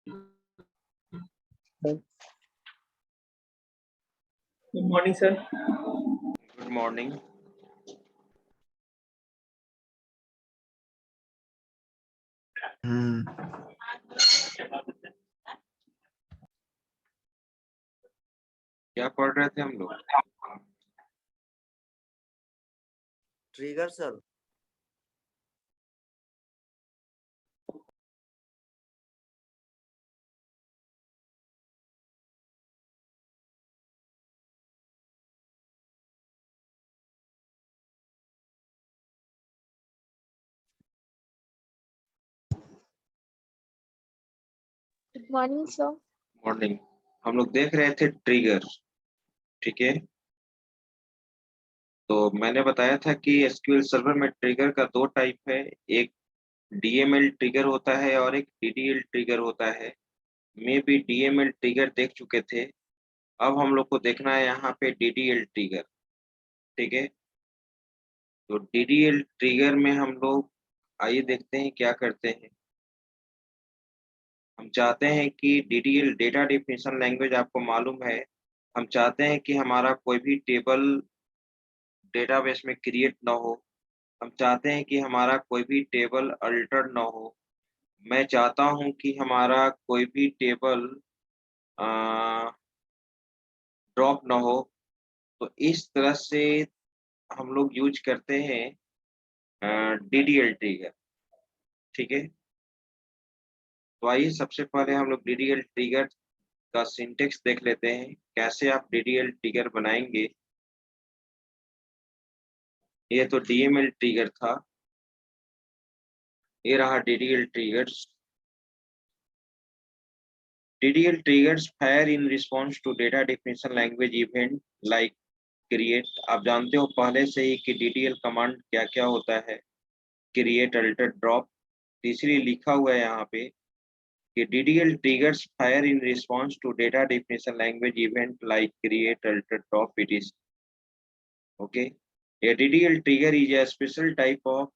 Good morning, sir. Good morning. क्या पढ़ रहे थे हम लोग? Trigger sir. Good morning sir. Morning. हम लोग देख रहे थे ट्रिगर, ठीक है। तो मैंने बताया था कि एसक्यूएल सर्वर में ट्रिगर का दो टाइप है, एक डीएमएल ट्रिगर होता है और एक डीडीएल ट्रिगर होता है। मे भी डीएमएल ट्रिगर देख चुके थे, अब हम लोग को देखना है यहाँ पे डीडीएल ट्रिगर, ठीक है। तो डीडीएल ट्रिगर में हम लोग आइए देखते हैं क्या करते हैं। हम चाहते हैं कि डीडीएल डेटा डेफिनेशन लैंग्वेज आपको मालूम है, हम चाहते हैं कि हमारा कोई भी टेबल डेटाबेस में क्रिएट ना हो, हम चाहते हैं कि हमारा कोई भी टेबल अल्टर ना हो, मैं चाहता हूं कि हमारा कोई भी टेबल ड्रॉप ना हो। तो इस तरह से हम लोग यूज करते हैं डीडीएल ट्रिगर, ठीक है। तो आइए सबसे पहले हम लोग डीडीएल ट्रिगर का सिंटेक्स देख लेते हैं, कैसे आप डीडीएल ट्रिगर बनाएंगे। ये तो डीएमएल ट्रिगर था, ये रहा DDL triggers. DDL triggers fire in response to data definition language event like create। आप जानते हो पहले से ही कि DDL कमांड क्या क्या होता है, create, alter, drop। तीसरी लिखा हुआ है यहाँ पे कि DDL triggers fire in response to data definition language event like create, alter, drop, etc. Okay, a DDL trigger is a special type of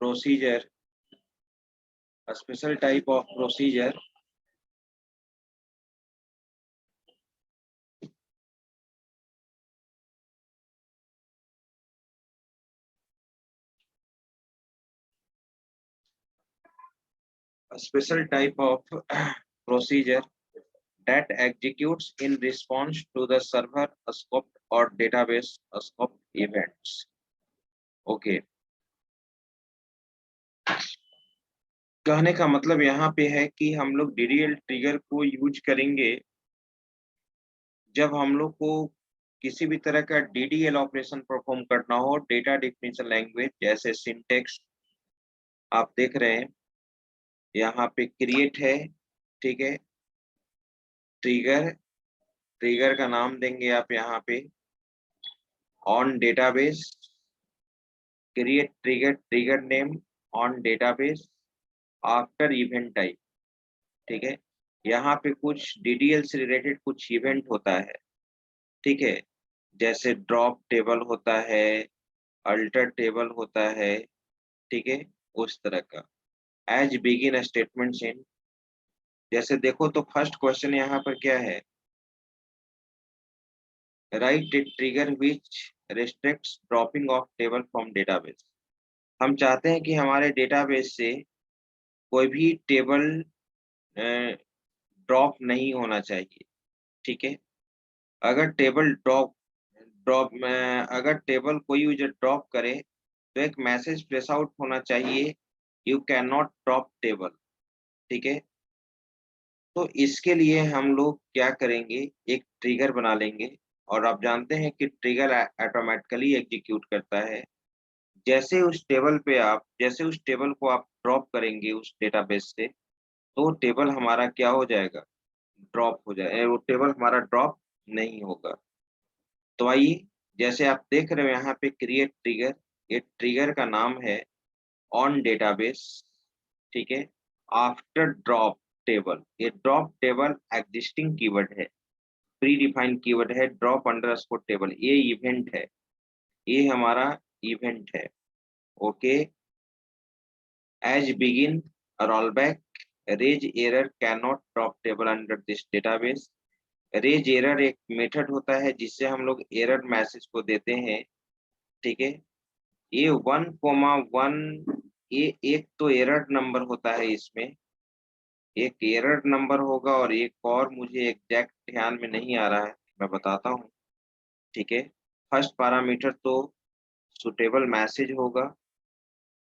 procedure, a special type of procedure a special type of procedure that executes in response to the server scope or database scope events. Okay, कहने का मतलब यहाँ पे है कि हम लोग DDL trigger को यूज करेंगे जब हम लोग को किसी भी तरह का DDL ऑपरेशन परफॉर्म करना हो, डेटा डेफिनेशन लैंग्वेज जैसे सिंटेक्स आप देख रहे हैं यहाँ पे क्रिएट है, ठीक है। ट्रिगर, ट्रिगर का नाम देंगे आप यहाँ पे on database, create trigger, trigger name on database after event type, ठीक है। यहाँ पे कुछ DDL से रिलेटेड कुछ इवेंट होता है, ठीक है, जैसे ड्रॉप टेबल होता है, अल्टर टेबल होता है, ठीक है, उस तरह का। एज बिगिन स्टेटमेंट्स इन, जैसे देखो तो फर्स्ट क्वेश्चन यहाँ पर क्या है, right A trigger which restricts dropping of table from database. हम चाहते हैं कि हमारे डेटाबेस से कोई भी टेबल ड्रॉप नहीं होना चाहिए, ठीक है। अगर टेबल ड्रॉप ड्रॉप अगर टेबल कोई यूजर ड्रॉप करे तो एक मैसेज प्रेस आउट होना चाहिए, you cannot drop table, ठीक है। तो इसके लिए हम लोग क्या करेंगे, एक ट्रिगर बना लेंगे और आप जानते हैं कि ट्रिगर ऑटोमेटिकली एग्जीक्यूट करता है। जैसे उस टेबल पे आप जैसे उस टेबल को आप ड्रॉप करेंगे उस डेटाबेस से, तो टेबल हमारा क्या हो जाएगा, ड्रॉप हो जाए, वो टेबल हमारा ड्रॉप नहीं होगा। तो आइए, जैसे आप देख रहे हो यहाँ पे क्रिएट ट्रिगर, ये ट्रिगर का नाम है ऑन डेटाबेस, ठीक है, आफ्टर ड्रॉप टेबल। ये ड्रॉप टेबल एग्जिस्टिंग कीवर्ड है, प्री डिफाइंड कीवर्ड है, ड्रॉप अंडरस्कोर टेबल ये इवेंट है, ये हमारा इवेंट है। Okay, as begin rollback raise error cannot drop table under this database. Raise error एक मेथड होता है जिससे हम लोग एरर मैसेज को देते हैं, ठीक है। ये 1,1 ये एक तो एरर नंबर होता है, इसमें एक एरर नंबर होगा और एक और मुझे एग्जैक्ट ध्यान में नहीं आ रहा है, मैं बताता हूँ, ठीक है। फर्स्ट पैरामीटर तो सुटेबल मैसेज होगा,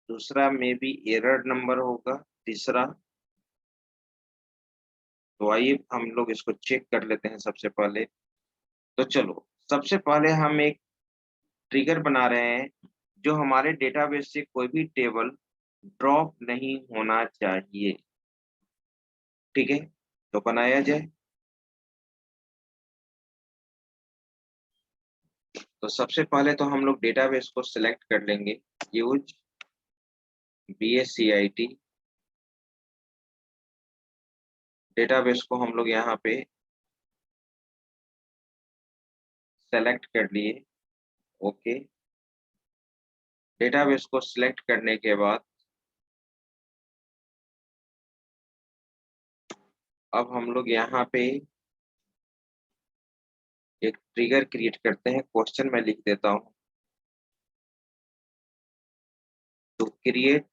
दूसरा में भी एरर नंबर होगा, तीसरा, तो आइए हम लोग इसको चेक कर लेते हैं सबसे पहले। तो चलो सबसे पहले हम एक ट्रिगर बना रहे हैं जो हमारे डेटाबेस से कोई भी टेबल ड्रॉप नहीं होना चाहिए, ठीक है। तो बनाया जाए। तो सबसे पहले तो हम लोग डेटाबेस को सिलेक्ट कर लेंगे, यूज BSCIT। डेटाबेस को हम लोग यहाँ पे सेलेक्ट कर लिए, ओके। डेटाबेस को सिलेक्ट करने के बाद अब हम लोग यहाँ पे एक ट्रिगर क्रिएट करते हैं। क्वेश्चन में लिख देता हूँ, to create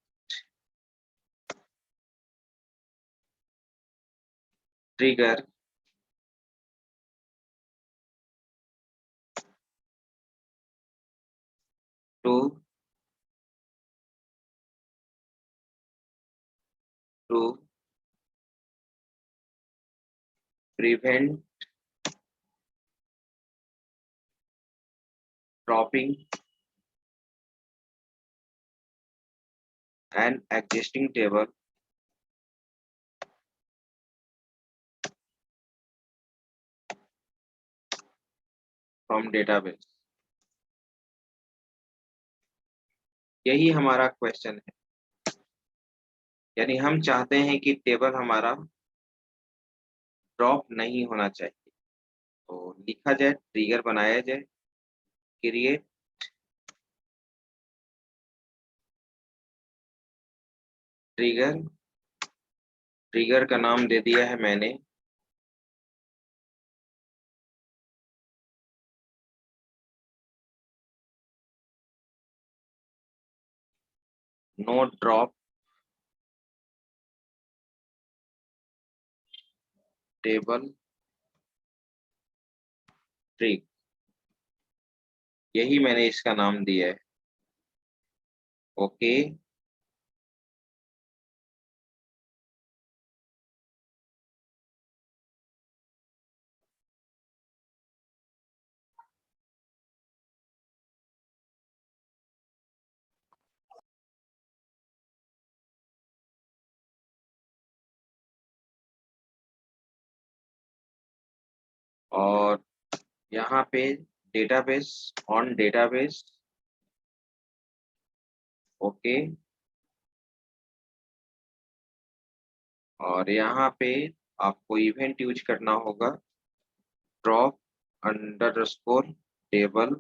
trigger to to prevent dropping an existing table from database। यही हमारा क्वेश्चन है, यानी हम चाहते हैं कि टेबल हमारा ड्रॉप नहीं होना चाहिए। तो लिखा जाए, ट्रिगर बनाया जाए, क्रिएट ट्रिगर। ट्रिगर का नाम दे दिया है मैंने नो ड्रॉप टेबल ट्रिग, यही मैंने इसका नाम दिया है, ओके। और यहाँ पे डेटाबेस, ऑन डेटाबेस, ओके। और यहाँ पे आपको इवेंट यूज करना होगा, drop underscore table,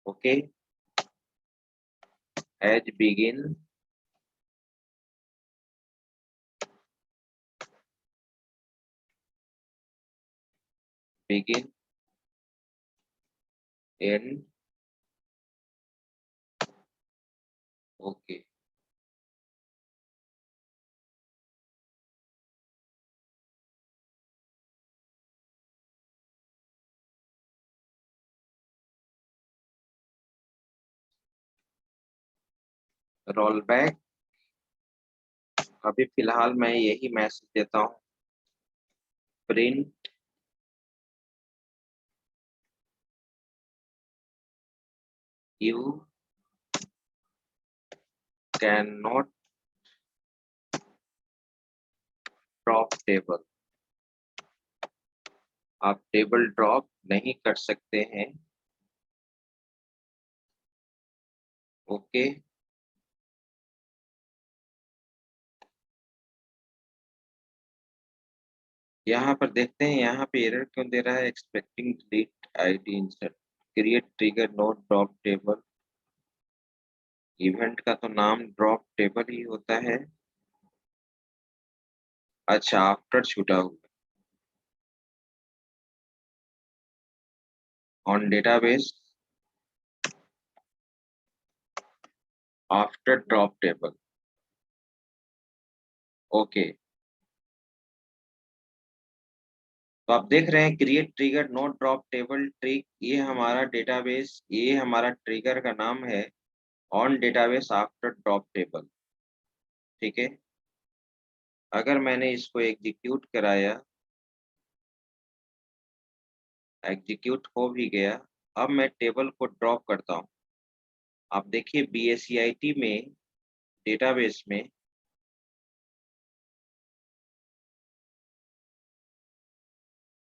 okay, as begin begin end, okay. Roll back, अभी फिलहाल मैं यही मैसेज देता हूँ, print you cannot drop table. आप टेबल ड्रॉप नहीं कर सकते हैं, ओके। यहाँ पर देखते हैं यहाँ पे एरर क्यों दे रहा है, expecting delete ID insert, create trigger note drop table. Event का तो नाम ड्रॉप टेबल ही होता है, अच्छा, आफ्टर छूटा हुआ on database after drop table. Okay, तो आप देख रहे हैं create trigger note drop table trick, ये हमारा डेटाबेस, ये हमारा ट्रिगर का नाम है on database after drop table. ठीक है, अगर मैंने इसको एग्जीक्यूट कराया, एग्जीक्यूट हो भी गया, अब मैं टेबल को ड्रॉप करता हूँ। आप देखिए BSEIT में डेटाबेस में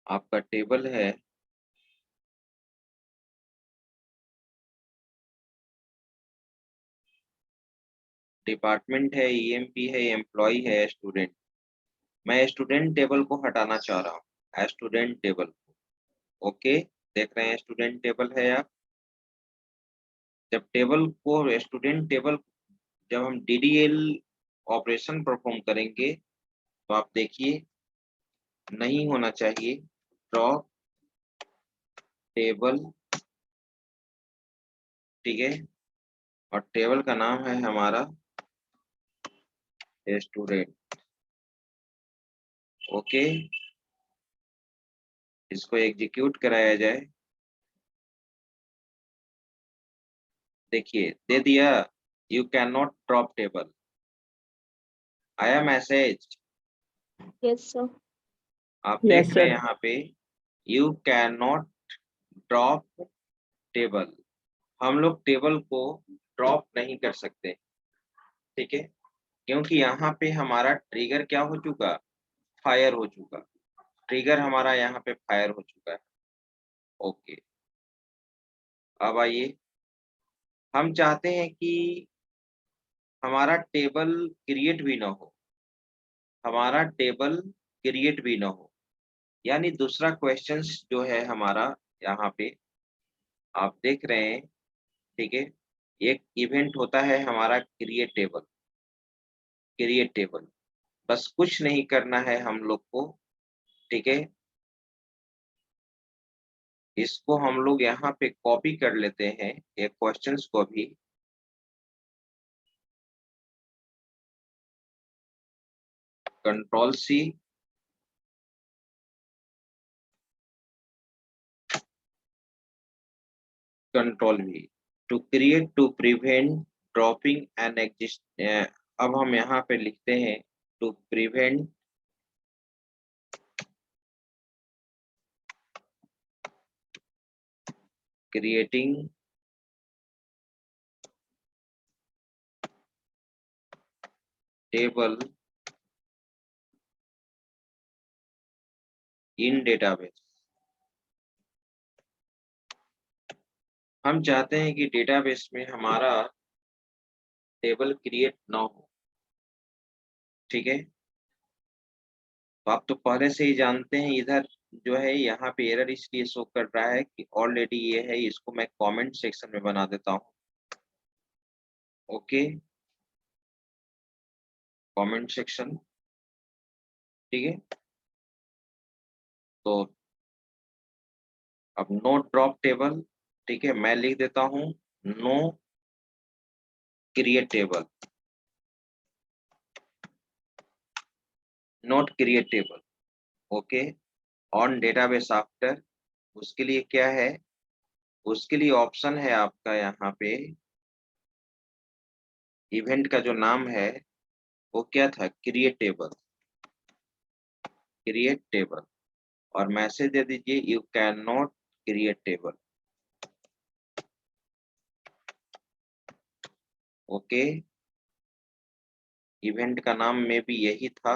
आपका टेबल है, डिपार्टमेंट है, EMP है, एम्प्लॉय है, स्टूडेंट। मैं स्टूडेंट टेबल को हटाना चाह रहा हूँ, स्टूडेंट टेबल को। ओके, देख रहे हैं स्टूडेंट टेबल है। आप जब टेबल को स्टूडेंट टेबल, जब हम DDL ऑपरेशन परफॉर्म करेंगे तो आप देखिए नहीं होना चाहिए ड्रॉप टेबल। ठीक है, और टेबल का नाम है हमारा स्टूडेंट। ओके, इसको एग्जीक्यूट कराया जाए। देखिए दे दिया, you cannot drop table, आया मैसेज। Yes, sir. आप Yes, देख रहे हैं sir. यहाँ पे you cannot drop table, हम लोग टेबल को ड्रॉप नहीं कर सकते। ठीक है, क्योंकि यहाँ पे हमारा ट्रिगर क्या हो चुका, फायर हो चुका, ट्रिगर हमारा यहाँ पे फायर हो चुका है। ओके, अब आइए, हम चाहते हैं कि हमारा टेबल क्रिएट भी ना हो, हमारा टेबल क्रिएट भी ना हो, यानी दूसरा क्वेश्चंस जो है हमारा यहाँ पे आप देख रहे हैं। ठीक है, एक इवेंट होता है हमारा क्रिएट टेबल, क्रिएट टेबल, बस कुछ नहीं करना है हम लोग को। ठीक है, इसको हम लोग यहाँ पे कॉपी कर लेते हैं एक क्वेश्चंस को भी। Ctrl+C, Ctrl+V to create to prevent dropping and exist. अब हम यहाँ पे लिखते हैं to prevent creating table in database. हम चाहते हैं कि डेटाबेस में हमारा टेबल क्रिएट ना हो। ठीक है, तो आप तो पहले से ही जानते हैं, इधर जो है यहाँ पे एरर इसलिए शो कर रहा है कि ऑलरेडी ये है, इसको मैं कमेंट सेक्शन में बना देता हूँ। Okay, comment section. ठीक है, तो अब नो ड्रॉप टेबल। ठीक है, मैं लिख देता हूँ no create table, note create table. Okay, on database after, उसके लिए क्या है, उसके लिए ऑप्शन है आपका यहाँ पे, इवेंट का जो नाम है वो क्या था, क्रिएट टेबल, क्रिएट टेबल, और मैसेज दे दीजिए you can not create table. Okay, event का नाम में भी यही था,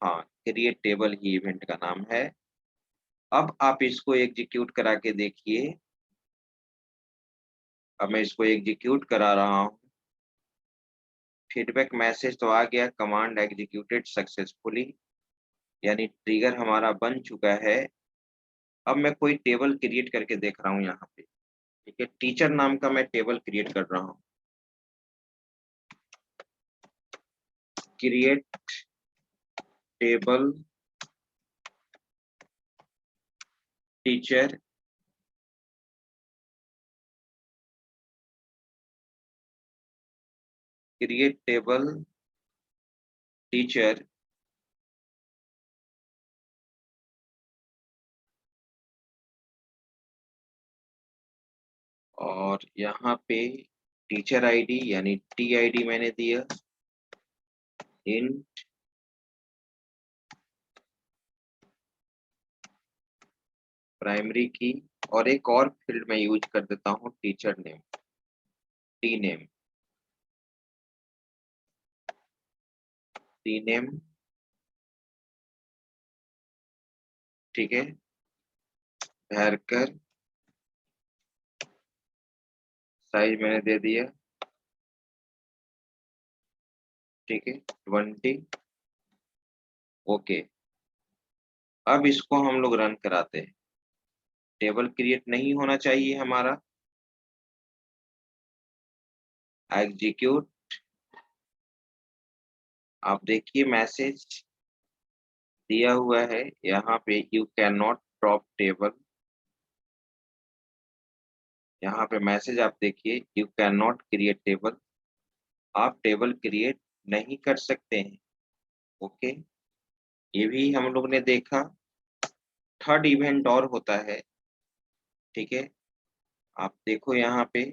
हाँ क्रिएट टेबल ही इवेंट का नाम है। अब आप इसको एग्जीक्यूट करा के देखिए, अब मैं इसको एग्जीक्यूट करा रहा हूँ, फीडबैक मैसेज तो आ गया, कमांड एग्जीक्यूटेड सक्सेसफुली, यानी ट्रिगर हमारा बन चुका है। अब मैं कोई टेबल क्रिएट करके देख रहा हूँ यहाँ पे। ठीक है, टीचर नाम का मैं टेबल क्रिएट कर रहा हूँ, create table teacher create table teacher और यहाँ पे टीचर आईडी यानी टी आईडी मैंने दिया इंट प्राइमरी की और एक और फील्ड में यूज कर देता हूँ टीचर नेम टी नेम ठीक है भरकर साइज मैंने दे दिया ठीक है 20 ओके। अब इसको हम लोग रन कराते हैं। टेबल क्रिएट नहीं होना चाहिए हमारा। एग्जीक्यूट आप देखिए मैसेज दिया हुआ है यहाँ पे you cannot drop table. यहाँ पे मैसेज आप देखिए you can not create table. आप टेबल क्रिएट नहीं कर सकते हैं। ओके ये भी हम लोग ने देखा। थर्ड इवेंट और होता है ठीक है आप देखो यहाँ पे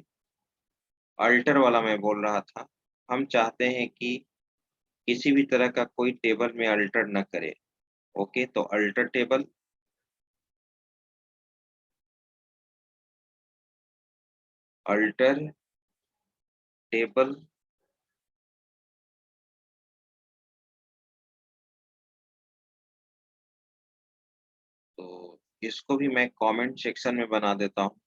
अल्टर वाला मैं बोल रहा था। हम चाहते हैं कि किसी भी तरह का कोई टेबल में अल्टर न करे। ओके तो अल्टर टेबल अल्टर टेबल तो इसको भी मैं कमेंट सेक्शन में बना देता हूँ।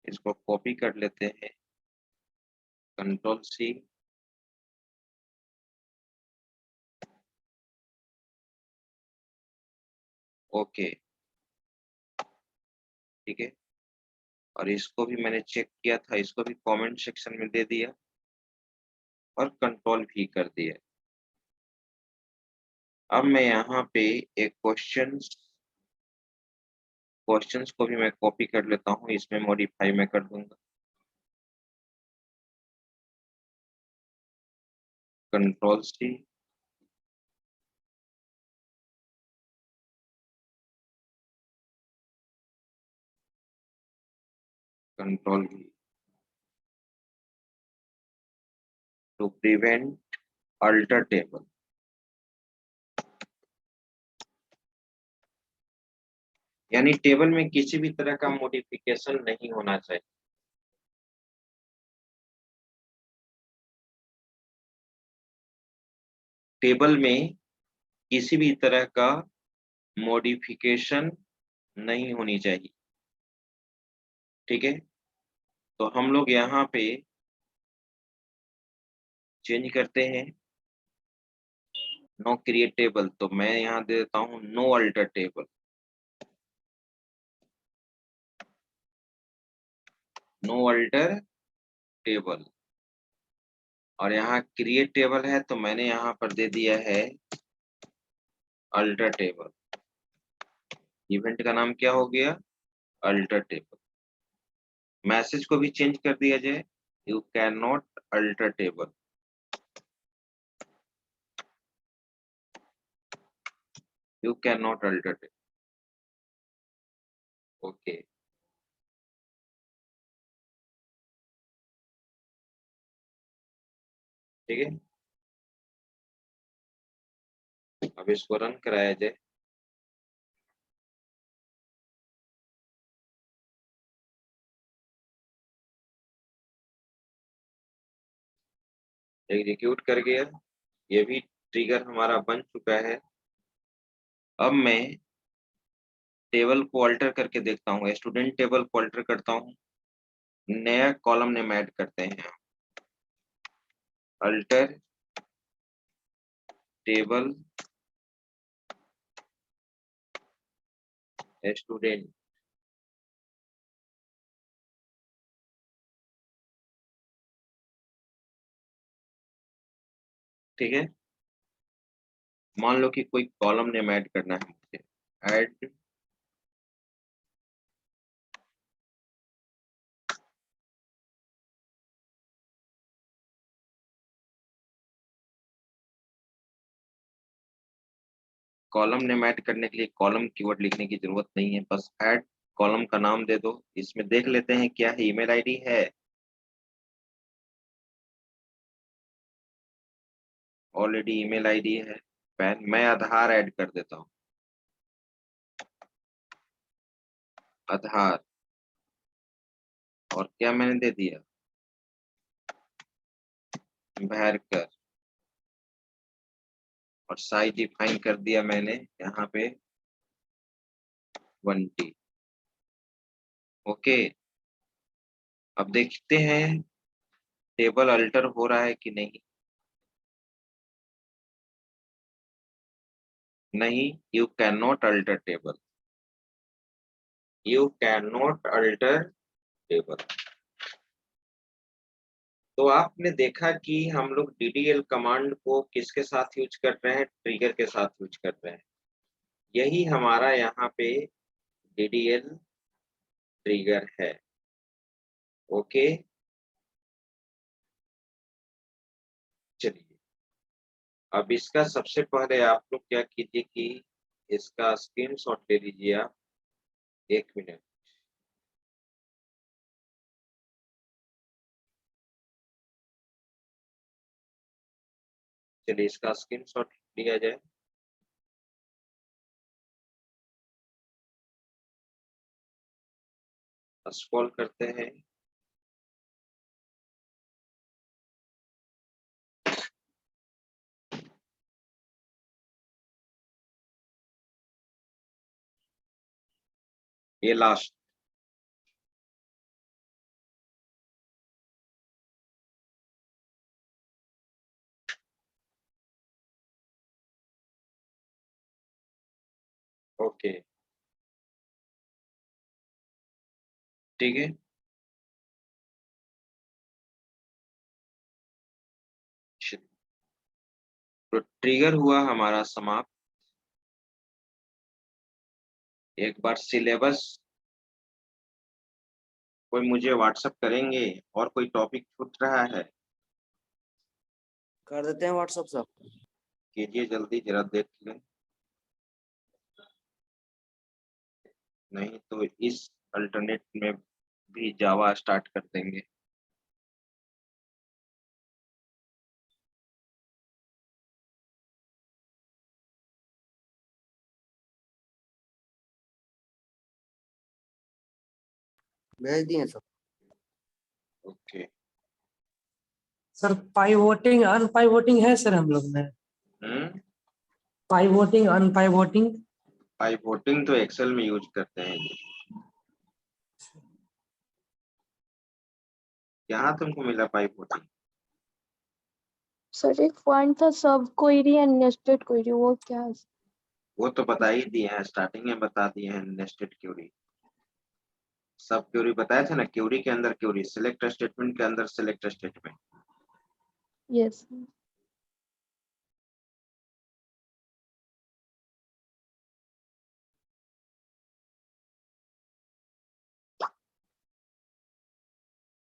इसको कॉपी कर लेते हैं कंट्रोल सी ओके ठीक है और इसको भी मैंने चेक किया था इसको भी कमेंट सेक्शन में दे दिया और कंट्रोल भी कर दिया। अब मैं यहाँ पे एक क्वेश्चंस को भी मैं कॉपी कर लेता हूँ इसमें मॉडिफाई मैं कर दूंगा control C control V to prevent alter table. यानी टेबल में किसी भी तरह का मॉडिफिकेशन नहीं होना चाहिए। टेबल में किसी भी तरह का मॉडिफिकेशन नहीं होनी चाहिए ठीक है। तो हम लोग यहाँ पे चेंज करते हैं नो क्रिएट टेबल तो मैं यहाँ दे देता हूँ no alter table no alter table और यहाँ क्रिएट टेबल है तो मैंने यहाँ पर दे दिया है अल्टर टेबल। इवेंट का नाम क्या हो गया अल्टर टेबल। मैसेज को भी चेंज कर दिया जाए you can not alter table you can not alter table okay ठीक है। अब इसको रन कराया जाए एग्जीक्यूट कर गया। ये भी ट्रिगर हमारा बन चुका है। अब मैं टेबल को अल्टर करके देखता हूँ स्टूडेंट टेबल को अल्टर करता हूँ नया कॉलम नेम ऐड करते हैं अल्टर टेबल स्टूडेंट ठीक है। मान लो कि कोई कॉलम नेम ऐड करना है मुझे, ऐड कॉलम नेम ऐड करने के लिए कॉलम कीवर्ड लिखने की जरूरत नहीं है, बस ऐड कॉलम का नाम दे दो। इसमें देख लेते हैं क्या है, ईमेल आईडी है, ऑलरेडी ईमेल आईडी है। पैन, मैं आधार ऐड कर देता हूँ, आधार, और क्या मैंने दे दिया, भरकर, और साइज डिफाइन कर दिया मैंने यहाँ पे 20। ओके, अब देखते हैं टेबल अल्टर हो रहा है कि नहीं। नहीं, you can not alter table, you can not alter table. तो आपने देखा कि हम लोग DDL कमांड को किसके साथ यूज कर रहे हैं, ट्रिगर के साथ यूज कर रहे हैं। यही हमारा यहाँ पे DDL ट्रिगर है। ओके, चलिए अब इसका सबसे पहले आप लोग क्या कीजिए कि इसका स्क्रीनशॉट ले लीजिए आप, 1 मिनट। चलिए इसका स्क्रीनशॉट लिया जाए। स्क्रॉल करते हैं, ये लास्ट, ओके ठीक है। तो ट्रिगर हुआ हमारा समाप्त। एक बार सिलेबस कोई मुझे व्हाट्सएप करेंगे, और कोई टॉपिक छूट रहा है, कर देते हैं व्हाट्सएप सर। कीजिए जल्दी, जरा देख लें। नहीं तो इस अल्टरनेट में भी जावा स्टार्ट कर देंगे। भेज दिए सर। ओके। सर पाइवोटिंग अनपाइवोटिंग है सर हम लोग में। हम्म, पाइवोटिंग अनपाइवोटिंग। पाइवोटिंग तो एक्सेल में यूज करते हैं। यहाँ तुमको मिला पाइवोटिंग? सर एक पॉइंट था सब क्वेरी एंड नेस्टेड क्वेरी, वो क्या है? वो तो बता ही दिए हैं, स्टार्टिंग में बता दिए हैं, नेस्टेड क्यूरी, सब क्यूरी बताए थे ना, क्यूरी के अंदर क्यूरी, सिलेक्ट स्टेटमेंट के अंदर सिलेक्ट स्टेटमेंट। यस।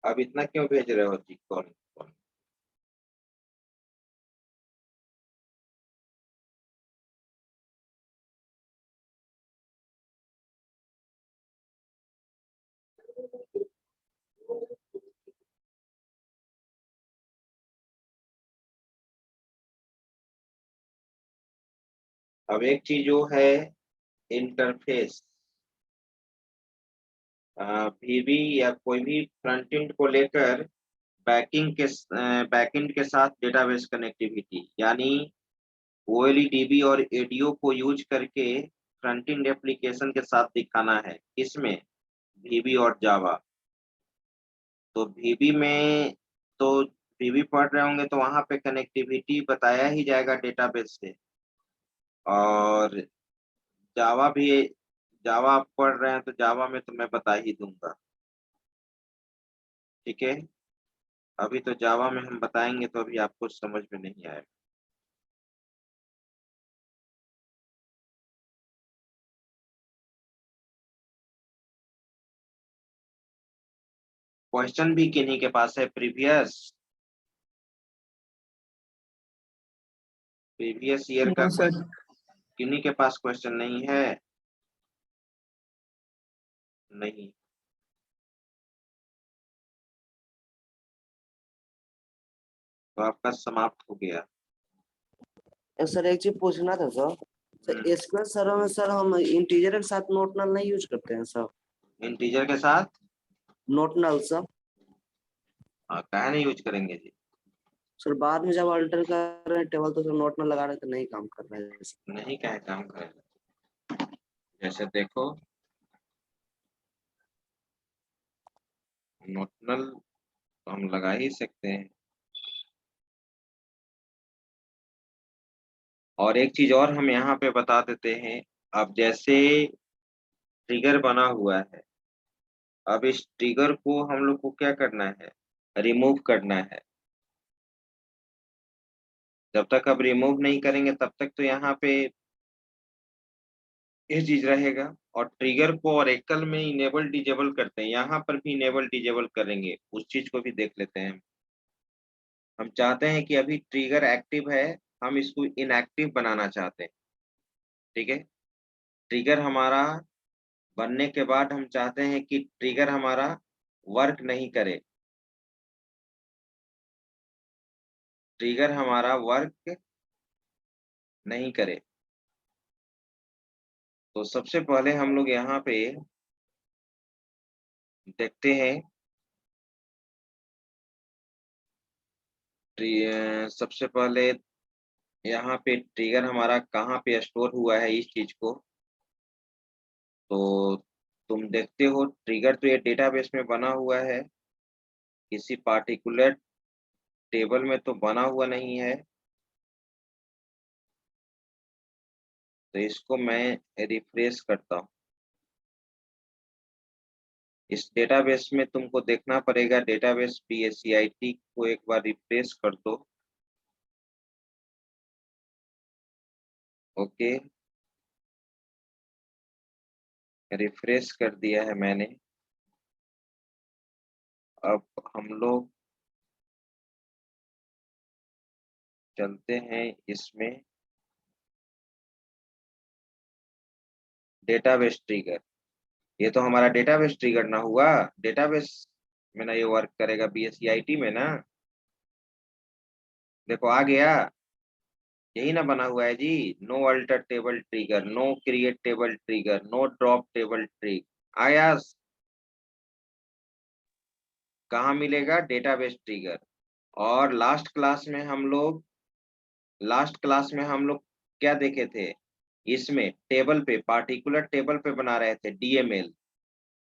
अब इतना क्यों भेज रहे हो जी, कौन कौन? अब एक चीज जो है इंटरफेस, VB या कोई भी फ्रंट एंड को लेकर बैकएंड के साथ डेटाबेस कनेक्टिविटी, यानी OLEDB और ADO को यूज करके फ्रंट एंड एप्लीकेशन के साथ दिखाना है, इसमें VB और जावा। तो VB में तो VB पढ़ रहे होंगे तो वहां पे कनेक्टिविटी बताया ही जाएगा डेटाबेस से, और जावा भी, जावा आप पढ़ रहे हैं तो जावा में तो मैं बता ही दूंगा। ठीक है, अभी तो जावा में हम बताएंगे तो अभी आपको समझ में नहीं आएगा। क्वेश्चन भी किन्हीं के पास है प्रीवियस ईयर का No, sir. किन्हीं के पास क्वेश्चन नहीं है? नहीं। तो आपका समाप्त हो गया। सर एक चीज पूछना था सर। सर एसक्यूएल सर्वर में सर हम इंटीजर के साथ नोट नल नहीं यूज करते हैं सर। इंटीजर के साथ नोट नल सर। काहे नहीं यूज करेंगे जी? सर बाद में जब अल्टर कर रहे हैं टेबल तो सर नोट नल लगा रहे तो नहीं काम कर रहा है सर। नहीं काहे काम करेंगे? जैसे देखो नोटनल तो हम लगा ही सकते हैं। और एक चीज और हम यहाँ पे बता देते हैं। अब जैसे ट्रिगर बना हुआ है, अब इस ट्रिगर को हम लोग को क्या करना है? रिमूव करना है। जब तक अब रिमूव नहीं करेंगे तब तक तो यहाँ पे ये चीज रहेगा। और ट्रिगर को ओरेकल में इनेबल डिजेबल करते हैं, यहाँ पर भी इनेबल डिजेबल करेंगे, उस चीज को भी देख लेते हैं। हम चाहते हैं कि अभी ट्रिगर एक्टिव है, हम इसको इनएक्टिव बनाना चाहते हैं। ठीक है, ट्रिगर हमारा बनने के बाद हम चाहते हैं कि ट्रिगर हमारा वर्क नहीं करे, ट्रिगर हमारा वर्क नहीं करे। तो सबसे पहले हम लोग यहाँ पे देखते हैं सबसे पहले यहाँ पे ट्रिगर हमारा कहाँ पे स्टोर हुआ है इस चीज को। तो तुम देखते हो ट्रिगर तो ये डेटाबेस में बना हुआ है, किसी पार्टिकुलर टेबल में तो बना हुआ नहीं है। तो इसको मैं रिफ्रेश करता हूँ। इस डेटाबेस में तुमको देखना पड़ेगा, डेटाबेस PACIT को एक बार रिफ्रेश कर दो। ओके, रिफ्रेश कर दिया है मैंने। अब हम लोग चलते हैं इसमें डेटाबेस ट्रिगर। ये तो हमारा डेटाबेस ट्रिगर ना हुआ, डेटाबेस में ना ये वर्क करेगा, BACIT में ना। देखो आ गया, यही ना बना हुआ है जी। No alter table trigger, no create table trigger, no drop table trigger आया। कहाँ मिलेगा? Database trigger. और लास्ट क्लास में हम लोग क्या देखे थे? इसमें टेबल पे, पार्टिकुलर टेबल पे बना रहे थे DML।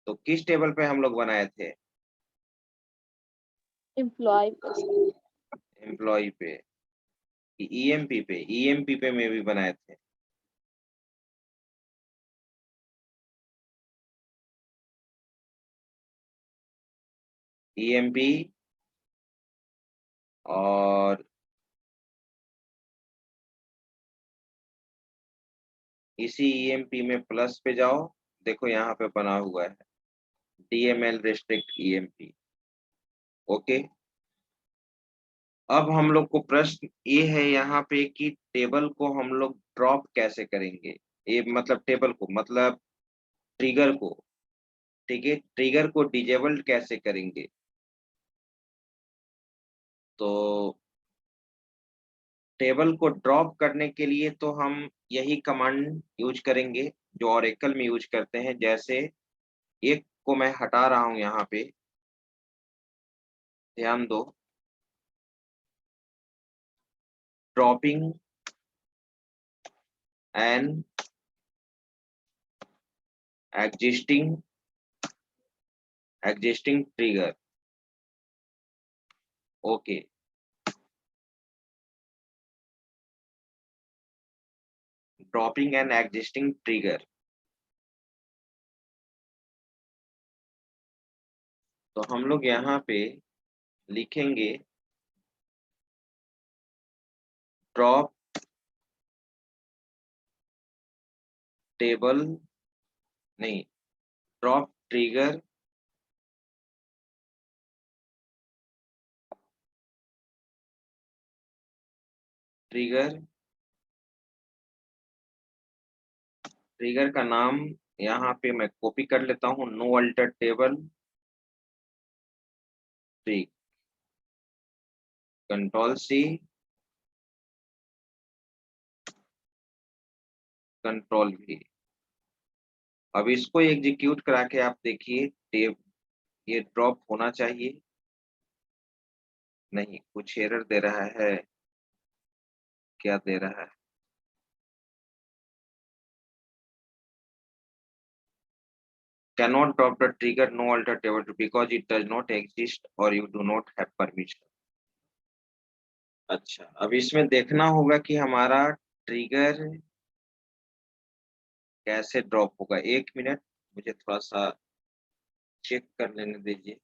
तो किस टेबल पे हम लोग बनाए थे? एम्प्लॉय एम्प्लॉय पे, EMP पे में भी बनाए थे। EMP और इसी EMP में प्लस पे जाओ, देखो यहाँ पे बना हुआ है DML restrict EMP। ओके, अब हम लोग को प्रश्न ये है यहाँ पे कि टेबल को हम लोग ड्रॉप कैसे करेंगे? ये मतलब टेबल को मतलब ट्रिगर को, ठीक है, ट्रिगर को डिजेबल कैसे करेंगे? तो टेबल को ड्रॉप करने के लिए तो हम यही कमांड यूज करेंगे जो ओरेकल में यूज करते हैं। जैसे एक को मैं हटा रहा हूं, यहाँ पे ध्यान दो, dropping and existing trigger. Okay, dropping and existing trigger. तो हम लोग यहाँ पे लिखेंगे ड्रॉप टेबल, नहीं, ड्रॉप ट्रिगर ट्रिगर, ट्रिगर का नाम यहाँ पे मैं कॉपी कर लेता हूँ, no alter table trigger, control C, control V. अब इसको एग्जीक्यूट करा के आप देखिए, टेब ये ड्रॉप होना चाहिए, नहीं कुछ एरर दे रहा है, क्या दे रहा है? Cannot drop the trigger no alter table because it does not exist or you do not have permission। अच्छा, अब इसमें देखना होगा कि हमारा ट्रिगर कैसे ड्रॉप होगा। 1 मिनट मुझे थोड़ा सा चेक कर लेने दीजिए।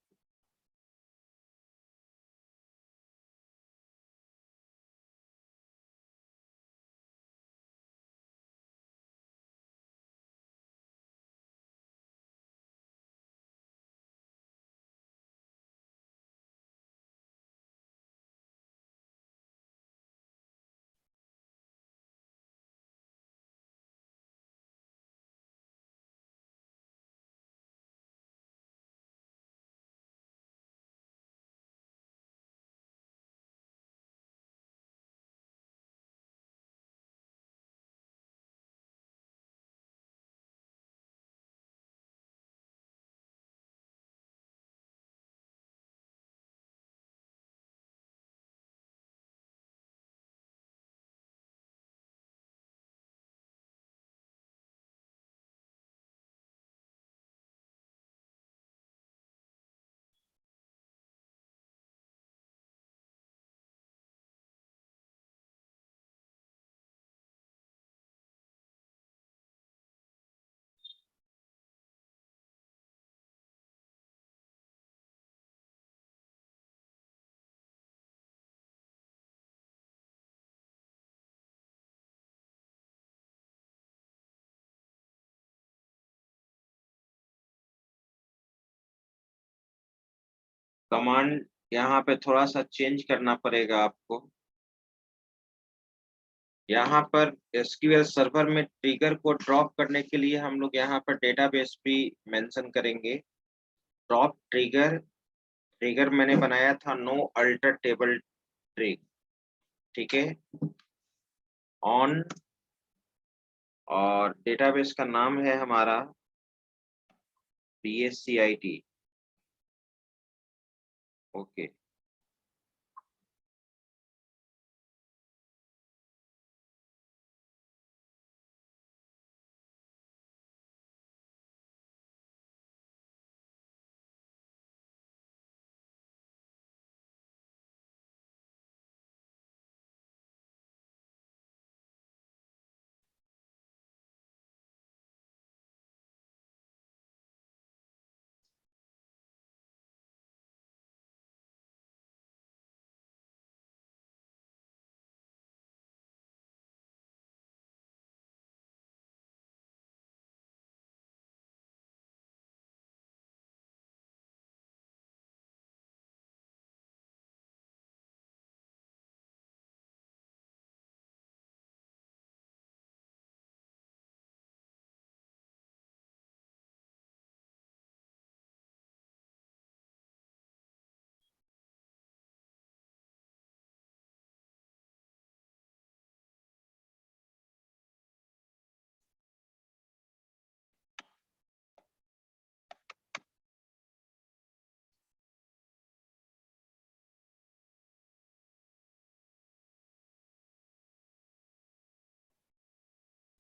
कमांड यहाँ पे थोड़ा सा चेंज करना पड़ेगा आपको। यहाँ पर एसक्यूएल सर्वर में ट्रिगर को ड्रॉप करने के लिए हम लोग यहाँ पर डेटाबेस भी मेंशन करेंगे। ड्रॉप ट्रिगर, ट्रिगर मैंने बनाया था नो अल्टर टेबल ट्रिग, ठीक है, ऑन, और डेटाबेस का नाम है हमारा PSCIT। ओके,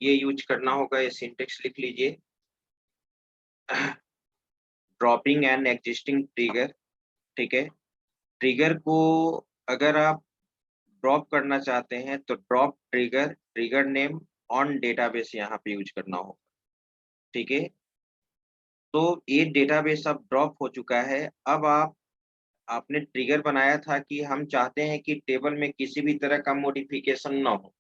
ये यूज करना होगा, ये सिंटेक्स लिख लीजिए, ड्रॉपिंग एन एग्जिस्टिंग ट्रिगर, ठीक है। ट्रिगर को अगर आप ड्रॉप करना चाहते हैं तो drop trigger, trigger name on database यहाँ पे यूज करना होगा, ठीक है। तो ये डेटाबेस अब ड्रॉप हो चुका है। अब आपने ट्रिगर बनाया था कि हम चाहते हैं कि टेबल में किसी भी तरह का मॉडिफिकेशन ना हो,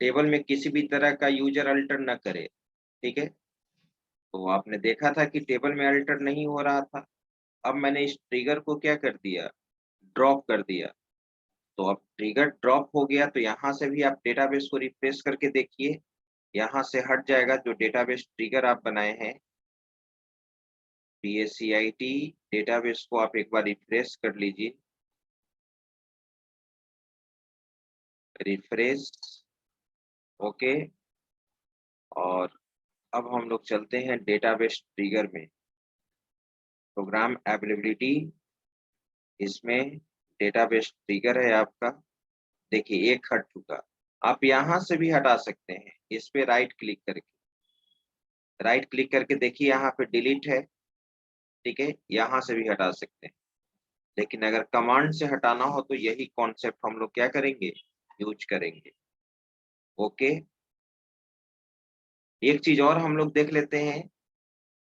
टेबल में किसी भी तरह का यूजर अल्टर न करे, ठीक है। तो आपने देखा था कि टेबल में अल्टर नहीं हो रहा था। अब मैंने इस ट्रिगर को क्या कर दिया, ड्रॉप कर दिया। तो अब ट्रिगर ड्रॉप हो गया, तो यहाँ से भी आप डेटाबेस को रिफ्रेश करके देखिए, यहाँ से हट जाएगा जो डेटाबेस ट्रिगर आप बनाए हैं। PACIT डेटाबेस को आप एक बार रिफ्रेश कर लीजिए, रिफ्रेश, ओके। और अब हम लोग चलते हैं डेटाबेस ट्रिगर में, प्रोग्राम अवेलेबिलिटी, इसमें डेटाबेस ट्रिगर है आपका। देखिए एक हट चुका, आप यहाँ से भी हटा सकते हैं, इस पे राइट क्लिक करके देखिए यहाँ पे डिलीट है, ठीक है, यहाँ से भी हटा सकते हैं। लेकिन अगर कमांड से हटाना हो तो यही कॉन्सेप्ट हम लोग क्या करेंगे, यूज करेंगे, ओके। एक चीज और हम लोग देख लेते हैं,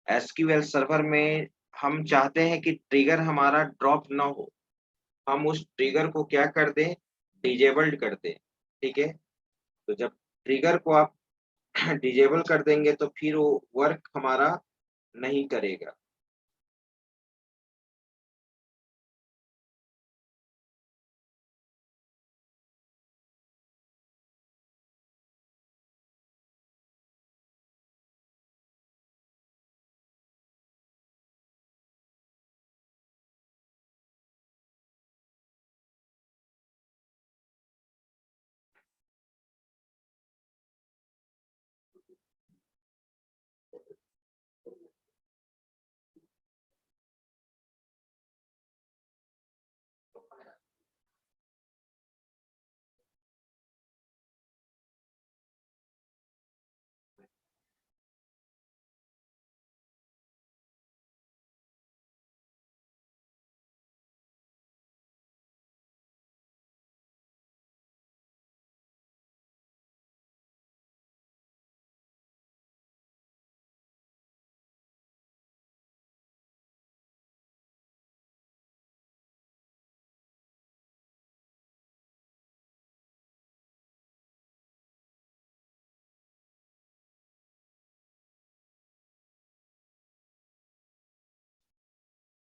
SQL सर्वर में हम चाहते हैं कि ट्रिगर हमारा ड्रॉप ना हो, हम उस ट्रिगर को क्या कर दें, डिजेबल्ड कर दें, ठीक है। तो जब ट्रिगर को आप डिजेबल कर देंगे तो फिर वो वर्क हमारा नहीं करेगा।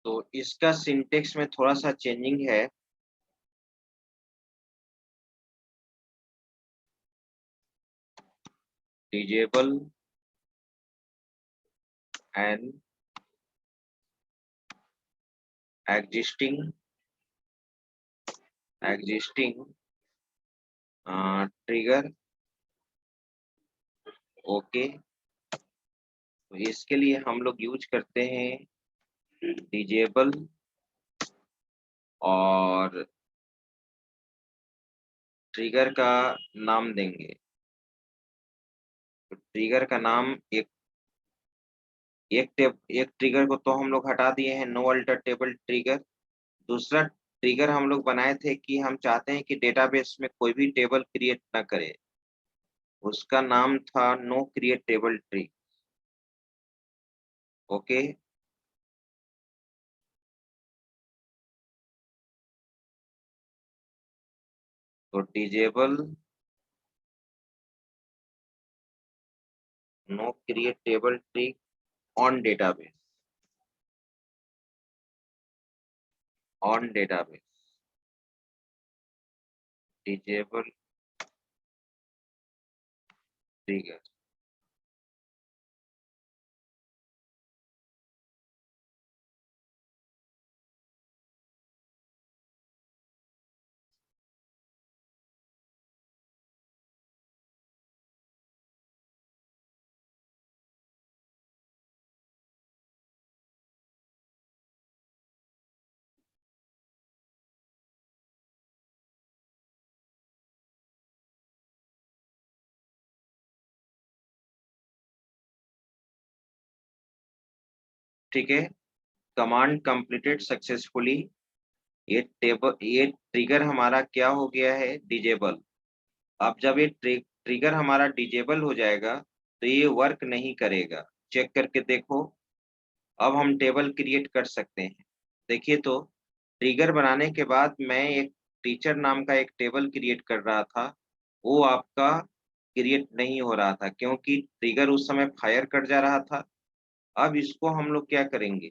तो इसका सिंटेक्स में थोड़ा सा चेंजिंग है, disable and existing trigger, okay. तो इसके लिए हम लोग यूज करते हैं डिजेबल और ट्रिगर का नाम देंगे। तो ट्रिगर का नाम एक ट्रिगर को तो हम लोग हटा दिए हैं, नो अल्टर टेबल ट्रिगर। दूसरा ट्रिगर हम लोग बनाए थे कि हम चाहते हैं कि डेटाबेस में कोई भी टेबल क्रिएट ना करे, उसका नाम था no create table tree, okay. तो disable no create table tree on database, disable trigger, ठीक है। Command completed successfully. ये ट्रिगर हमारा क्या हो गया है, डिजेबल। अब जब ये ट्रिगर हमारा डिजेबल हो जाएगा तो ये वर्क नहीं करेगा, चेक करके देखो। अब हम टेबल क्रिएट कर सकते हैं, देखिए। तो ट्रिगर बनाने के बाद मैं एक टीचर नाम का एक टेबल क्रिएट कर रहा था, वो आपका क्रिएट नहीं हो रहा था क्योंकि ट्रिगर उस समय फायर कट जा रहा था। अब इसको हम लोग क्या करेंगे,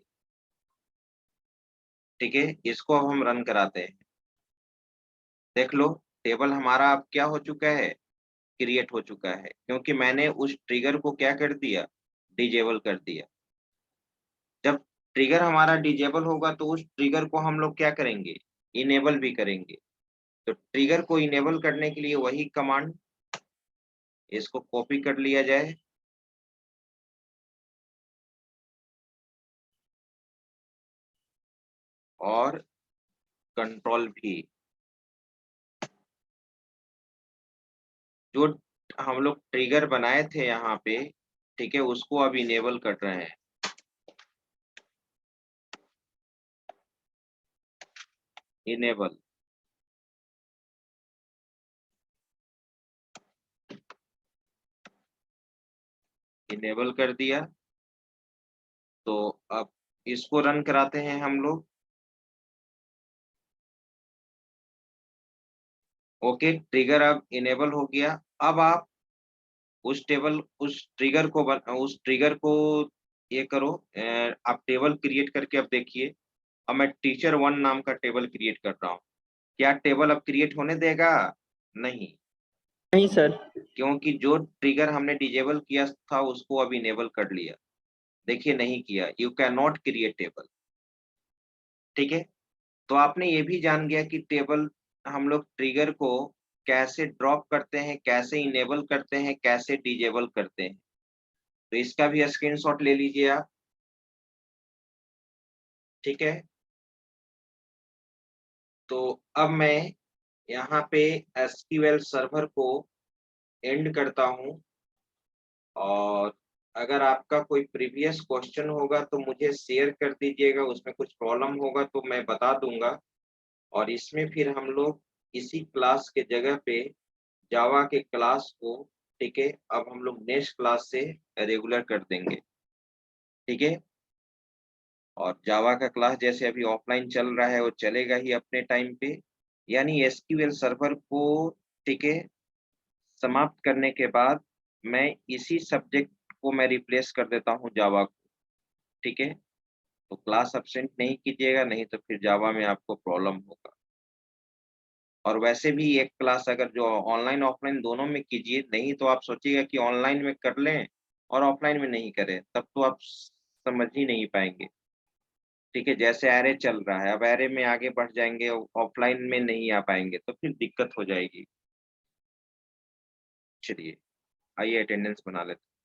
ठीक है, इसको अब हम रन कराते हैं। देख लो टेबल हमारा अब क्या हो चुका है, क्रिएट हो चुका है, क्योंकि मैंने उस ट्रिगर को क्या कर दिया, डिजेबल कर दिया। जब ट्रिगर हमारा डिजेबल होगा तो उस ट्रिगर को हम लोग क्या करेंगे, इनेबल भी करेंगे। तो ट्रिगर को इनेबल करने के लिए वही कमांड, इसको कॉपी कर लिया जाए और कंट्रोल भी, जो हम लोग ट्रिगर बनाए थे यहाँ पे, ठीक है, उसको अब इनेबल कर रहे हैं। इनेबल, इनेबल कर दिया। तो अब इसको रन कराते हैं हम लोग। ओके, ट्रिगर अब इनेबल हो गया। अब आप उस ट्रिगर को ये करो, आप टेबल क्रिएट करके अब देखिए। अब मैं टीचर 1 नाम का टेबल क्रिएट कर रहा हूँ। क्या टेबल अब क्रिएट होने देगा? नहीं, नहीं सर। क्योंकि जो ट्रिगर हमने डिजेबल किया था उसको अब इनेबल कर लिया। देखिए नहीं किया, you can not create table. ठीक है, तो आपने ये भी जान गया कि टेबल हम लोग ट्रिगर को कैसे ड्रॉप करते हैं, कैसे इनेबल करते हैं, कैसे डिजेबल करते हैं। तो इसका भी स्क्रीनशॉट ले लीजिए आप। ठीक है, तो अब मैं यहाँ पे एसक्यूएल सर्वर को एंड करता हूँ, और अगर आपका कोई प्रीवियस क्वेश्चन होगा तो मुझे शेयर कर दीजिएगा, उसमें कुछ प्रॉब्लम होगा तो मैं बता दूंगा। और इसमें फिर हम लोग इसी क्लास के जगह पे जावा के क्लास को, ठीक है, अब हम लोग नेक्स्ट क्लास से रेगुलर कर देंगे। ठीक है, और जावा का क्लास जैसे अभी ऑफलाइन चल रहा है वो चलेगा ही अपने टाइम पे, यानी एसक्यूएल सर्वर को, ठीक है, समाप्त करने के बाद मैं इसी सब्जेक्ट को मैं रिप्लेस कर देता हूँ जावा को। ठीक है, तो क्लास अब्सेंट नहीं कीजिएगा, नहीं तो फिर जावा में आपको प्रॉब्लम होगा। और वैसे भी एक क्लास अगर जो ऑनलाइन ऑफलाइन दोनों में कीजिए, नहीं तो आप सोचिएगा कि ऑनलाइन में कर लें और ऑफलाइन में नहीं करें, तब तो आप समझ ही नहीं पाएंगे। ठीक है, जैसे एरे चल रहा है, अब एरे में आगे बढ़ जाएंगे, ऑफलाइन में नहीं आ पाएंगे तो फिर दिक्कत हो जाएगी। चलिए आइए अटेंडेंस बना लेते हैं।